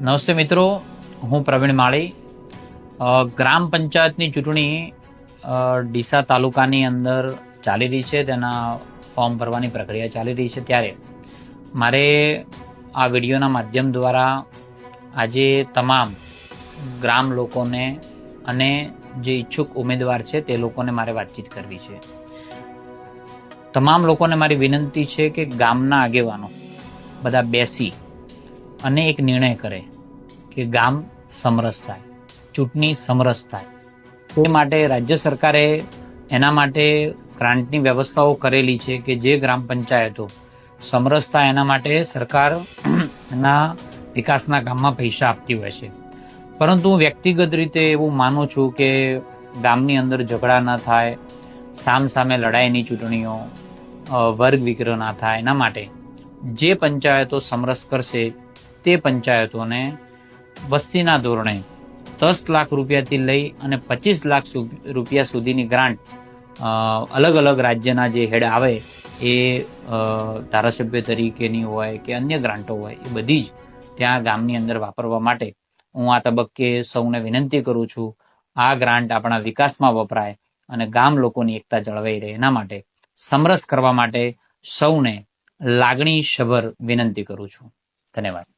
નમસ્તે મિત્રો, હું પ્રવીણ માળી. ગ્રામ પંચાયતની ચૂંટણી ડીસા તાલુકાની અંદર ચાલી રહી છે. તેના ફોર્મ ભરવાની પ્રક્રિયા ચાલી રહી છે. ત્યારે મારે આ વિડીયોના માધ્યમ દ્વારા આજે તમામ ગ્રામ લોકોને અને જે ઈચ્છુક ઉમેદવાર છે તે લોકોને મારે વાતચીત કરવી છે. તમામ લોકોને મારી વિનંતી છે કે ગામના આગેવાનો બધા બેસી અને એક નિર્ણય કરે કે ગામ સમરસ થાય, ચૂંટણી સમરસ થાય. તે માટે રાજ્ય સરકારે એના માટે ગ્રાન્ટની વ્યવસ્થાઓ કરેલી છે કે જે ગ્રામ પંચાયતો સમરસ થાય એના માટે સરકાર એના વિકાસના કામમાં પૈસા આપતી હોય છે. પરંતુ હું વ્યક્તિગત રીતે એવું માનું છું કે ગામની અંદર ઝઘડા ન થાય, સામે લડાઈની ચૂંટણીઓ, વર્ગ વિગ્રહ ના થાય, એના માટે જે પંચાયતો સમરસ કરશે તે પંચાયતોને વસ્તીના ધોરણે 10 લાખ રૂપિયાથી લઈ અને 25 લાખ રૂપિયા સુધીની ગ્રાન્ટ અલગ અલગ રાજ્યના જે હેડ આવે એ ધારાસભ્ય તરીકેની હોય કે અન્ય ગ્રાન્ટો હોય એ બધી જ ત્યાં ગામની અંદર વાપરવા માટે હું આ તબક્કે સૌને વિનંતી કરું છું. આ ગ્રાન્ટ આપણા વિકાસમાં વપરાય અને ગામ લોકોની એકતા જળવાઈ રહે એના માટે સમરસ કરવા માટે સૌને લાગણીસભર વિનંતી કરું છું. ધન્યવાદ.